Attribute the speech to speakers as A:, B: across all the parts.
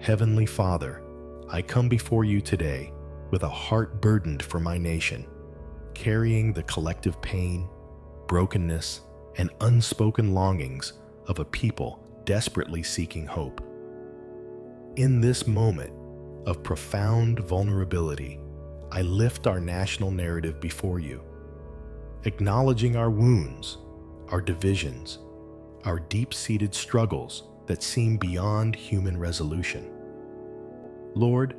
A: Heavenly Father, I come before you today with a heart burdened for my nation, carrying the collective pain, brokenness, and unspoken longings of a people desperately seeking hope. In this moment of profound vulnerability, I lift our national narrative before you, acknowledging our wounds, our divisions, our deep-seated struggles that seem beyond human resolution. Lord,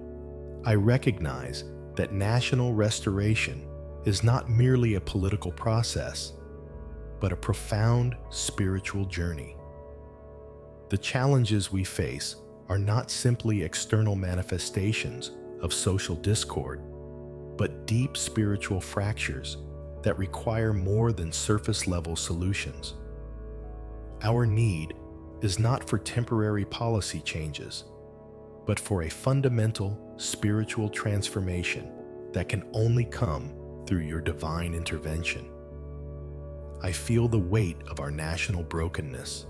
A: I recognize that national restoration is not merely a political process, but a profound spiritual journey. The challenges we face are not simply external manifestations of social discord, but deep spiritual fractures that require more than surface-level solutions. Our need is not for temporary policy changes, but for a fundamental spiritual transformation that can only come through your divine intervention. I feel the weight of our national brokenness,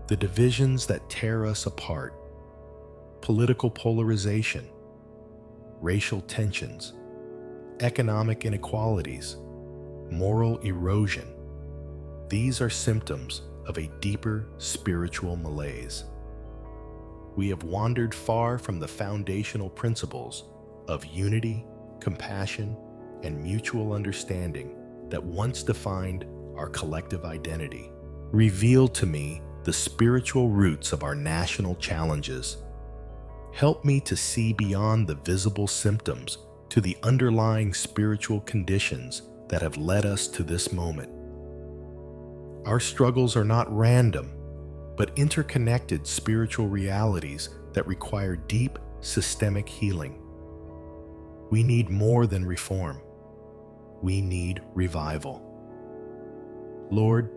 A: the divisions that tear us apart, political polarization, racial tensions, economic inequalities, moral erosion. These are symptoms of a deeper spiritual malaise. We have wandered far from the foundational principles of unity, compassion, and mutual understanding that once defined our collective identity. Reveal to me the spiritual roots of our national challenges. Help me to see beyond the visible symptoms to the underlying spiritual conditions that have led us to this moment. Our struggles are not random, but interconnected spiritual realities that require deep, systemic healing. We need more than reform. We need revival. Lord,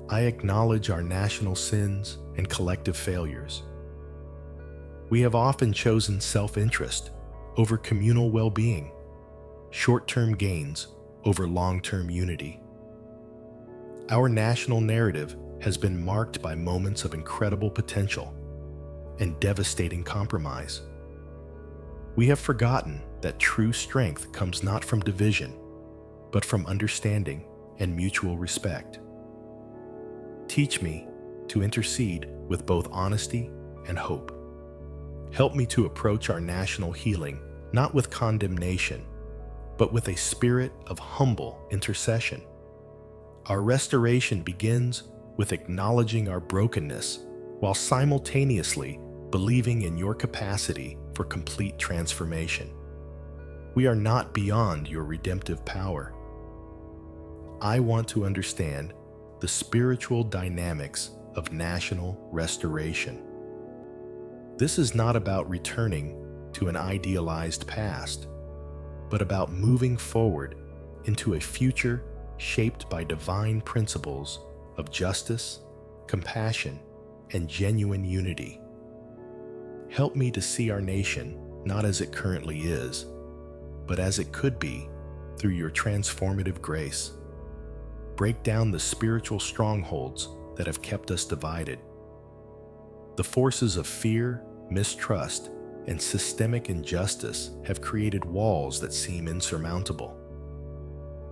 A: I acknowledge our national sins and collective failures. We have often chosen self-interest over communal well-being, short-term gains over long-term unity. Our national narrative has been marked by moments of incredible potential and devastating compromise. We have forgotten that true strength comes not from division, but from understanding and mutual respect. Teach me to intercede with both honesty and hope. Help me to approach our national healing not with condemnation, but with a spirit of humble intercession. Our restoration begins with acknowledging our brokenness while simultaneously believing in your capacity for complete transformation. We are not beyond your redemptive power. I want to understand the spiritual dynamics of national restoration. This is not about returning to an idealized past, but about moving forward into a future shaped by divine principles of justice, compassion, and genuine unity. Help me to see our nation not as it currently is, but as it could be through your transformative grace. Break down the spiritual strongholds that have kept us divided. The forces of fear, mistrust, and systemic injustice have created walls that seem insurmountable.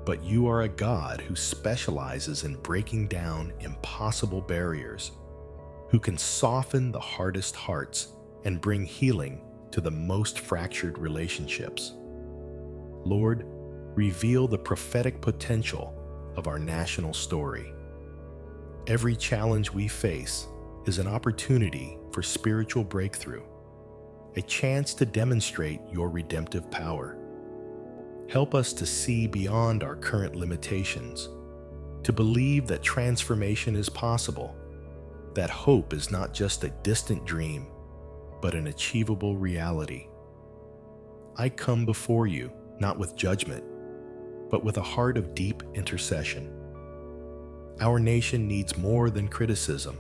A: But you are a God who specializes in breaking down impossible barriers, who can soften the hardest hearts and bring healing to the most fractured relationships. Lord, reveal the prophetic potential of our national story. Every challenge we face is an opportunity for spiritual breakthrough, a chance to demonstrate your redemptive power. Help us to see beyond our current limitations, to believe that transformation is possible, that hope is not just a distant dream, but an achievable reality. I come before you not with judgment, but with a heart of deep intercession. Our nation needs more than criticism.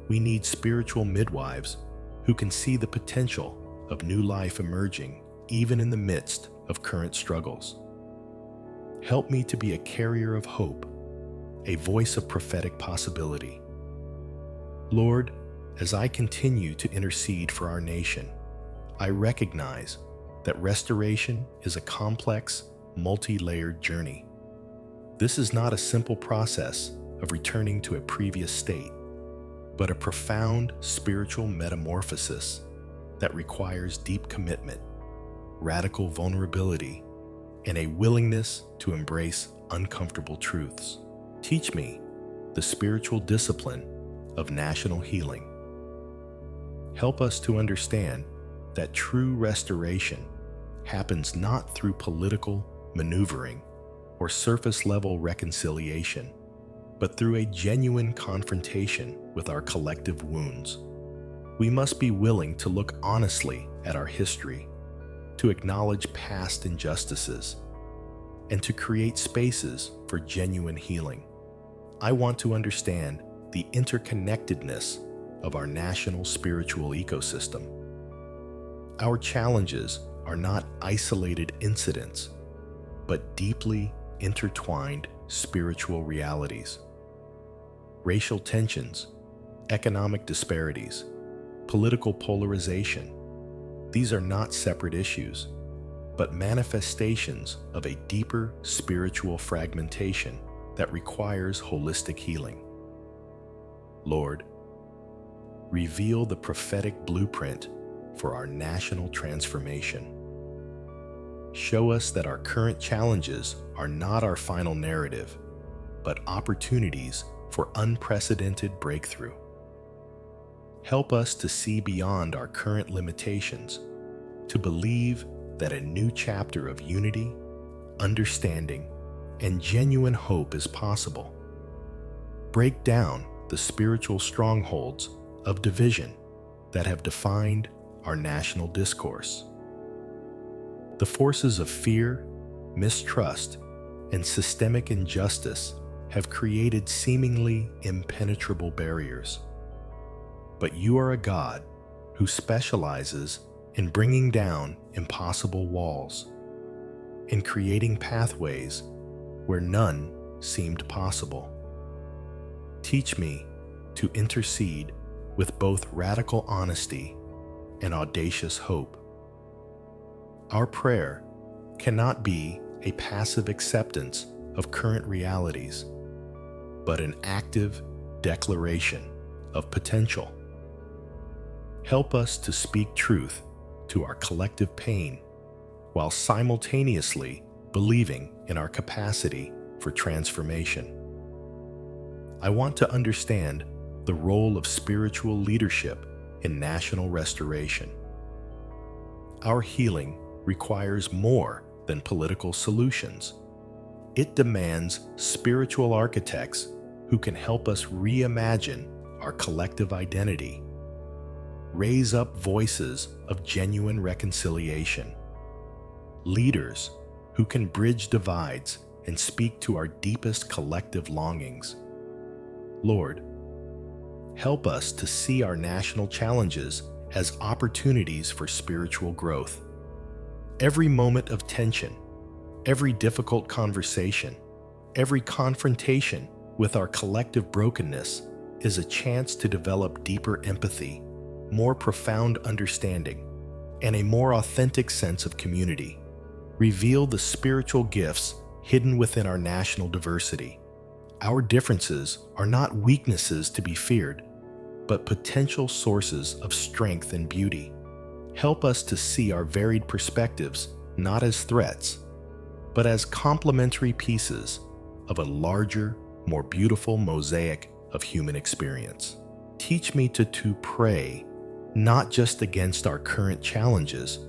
A: We need spiritual midwives who can see the potential of new life emerging even in the midst of current struggles. Help me to be a carrier of hope, a voice of prophetic possibility. Lord, as I continue to intercede for our nation, I recognize that restoration is a complex, multi-layered journey. This is not a simple process of returning to a previous state, but a profound spiritual metamorphosis that requires deep commitment, radical vulnerability, and a willingness to embrace uncomfortable truths. Teach me the spiritual discipline of national healing. Help us to understand that true restoration happens not through political maneuvering or surface-level reconciliation, but through a genuine confrontation with our collective wounds. We must be willing to look honestly at our history, to acknowledge past injustices, and to create spaces for genuine healing. I want to understand the interconnectedness of our national spiritual ecosystem. Our challenges are not isolated incidents, but deeply intertwined spiritual realities. Racial tensions, economic disparities, political polarization, these are not separate issues, but manifestations of a deeper spiritual fragmentation that requires holistic healing. Lord, reveal the prophetic blueprint for our national transformation. Show us that our current challenges are not our final narrative, but opportunities for unprecedented breakthrough. Help us to see beyond our current limitations, to believe that a new chapter of unity, understanding, and genuine hope is possible. Break down the spiritual strongholds of division that have defined our national discourse. The forces of fear, mistrust, and systemic injustice have created seemingly impenetrable barriers. But you are a God who specializes in bringing down impossible walls, in creating pathways where none seemed possible. Teach me to intercede with both radical honesty and audacious hope. Our prayer cannot be a passive acceptance of current realities, but an active declaration of potential. Help us to speak truth to our collective pain while simultaneously believing in our capacity for transformation. I want to understand the role of spiritual leadership in national restoration. Our healing requires more than political solutions. It demands spiritual architects who can help us reimagine our collective identity, raise up voices of genuine reconciliation, leaders who can bridge divides and speak to our deepest collective longings. Lord, help us to see our national challenges as opportunities for spiritual growth. Every moment of tension, every difficult conversation, every confrontation with our collective brokenness is a chance to develop deeper empathy, more profound understanding, and a more authentic sense of community. Reveal the spiritual gifts hidden within our national diversity. Our differences are not weaknesses to be feared, but potential sources of strength and beauty. Help us to see our varied perspectives not as threats, but as complementary pieces of a larger, more beautiful mosaic of human experience. Teach me to pray not just against our current challenges,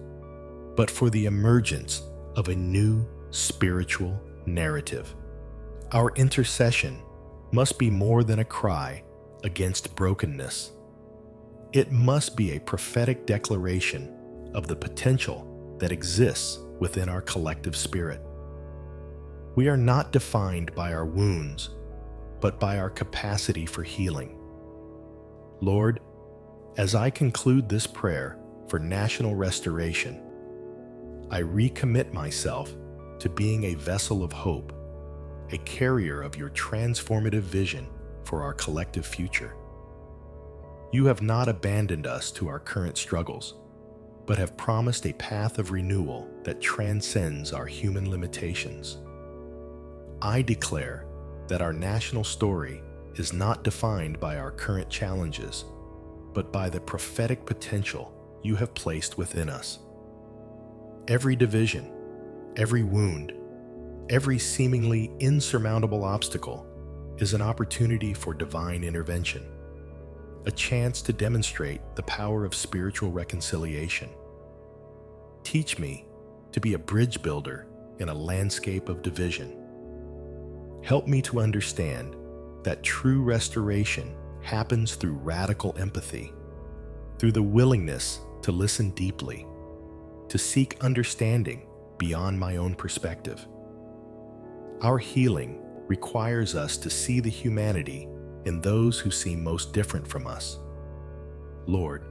A: but for the emergence of a new spiritual narrative. Our intercession must be more than a cry against brokenness. It must be a prophetic declaration of the potential that exists within our collective spirit. We are not defined by our wounds, but by our capacity for healing. Lord, as I conclude this prayer for national restoration, I recommit myself to being a vessel of hope, a carrier of your transformative vision for our collective future. You have not abandoned us to our current struggles, but have promised a path of renewal that transcends our human limitations. I declare that our national story is not defined by our current challenges, but by the prophetic potential you have placed within us. Every division, every wound, every seemingly insurmountable obstacle is an opportunity for divine intervention, a chance to demonstrate the power of spiritual reconciliation. Teach me to be a bridge builder in a landscape of division. Help me to understand that true restoration happens through radical empathy, through the willingness to listen deeply, to seek understanding beyond my own perspective. Our healing requires us to see the humanity in those who seem most different from us. Lord,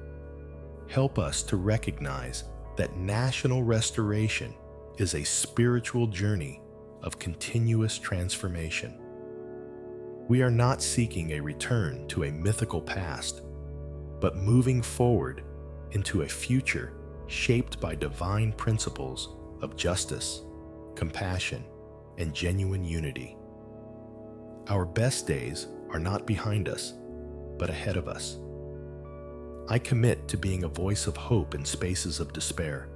A: help us to recognize that national restoration is a spiritual journey of continuous transformation. We are not seeking a return to a mythical past, but moving forward into a future shaped by divine principles of justice, compassion, and genuine unity. Our best days are not behind us, but ahead of us. I commit to being a voice of hope in spaces of despair.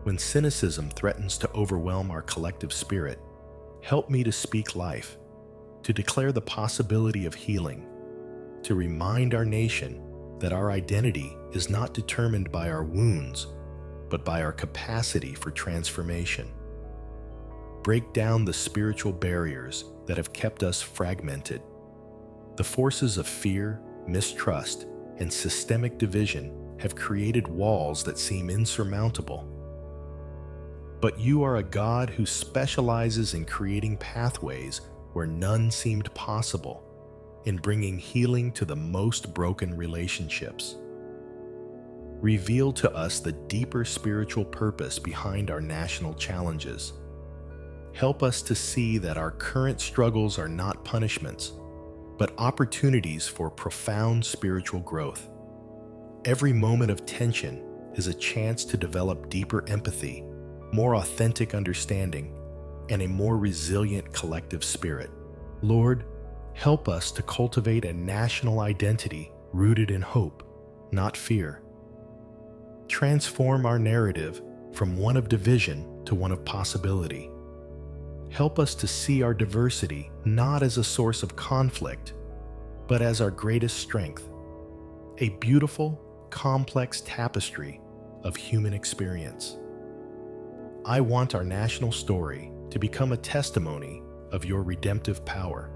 A: When cynicism threatens to overwhelm our collective spirit, help me to speak life, to declare the possibility of healing, to remind our nation that our identity is not determined by our wounds, but by our capacity for transformation. Break down the spiritual barriers that have kept us fragmented. The forces of fear, mistrust, and systemic division have created walls that seem insurmountable. But you are a God who specializes in creating pathways where none seemed possible, in bringing healing to the most broken relationships. Reveal to us the deeper spiritual purpose behind our national challenges. Help us to see that our current struggles are not punishments, but opportunities for profound spiritual growth. Every moment of tension is a chance to develop deeper empathy, more authentic understanding, and a more resilient collective spirit. Lord, help us to cultivate a national identity rooted in hope, not fear. Transform our narrative from one of division to one of possibility. Help us to see our diversity not as a source of conflict, but as our greatest strength, a beautiful, complex tapestry of human experience. I want our national story to become a testimony of your redemptive power.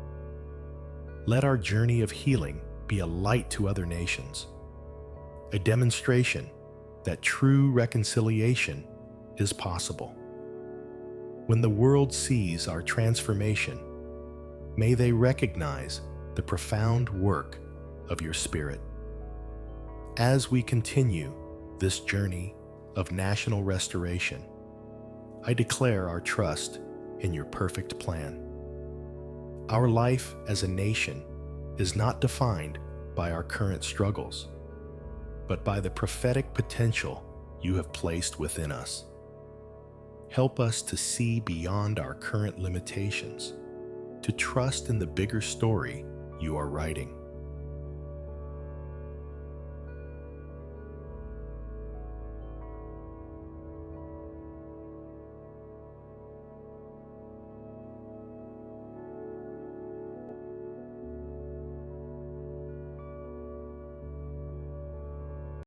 A: Let our journey of healing be a light to other nations, a demonstration that true reconciliation is possible. When the world sees our transformation, may they recognize the profound work of your Spirit. As we continue this journey of national restoration, I declare our trust in your perfect plan. Our life as a nation is not defined by our current struggles, but by the prophetic potential you have placed within us. Help us to see beyond our current limitations, to trust in the bigger story you are writing.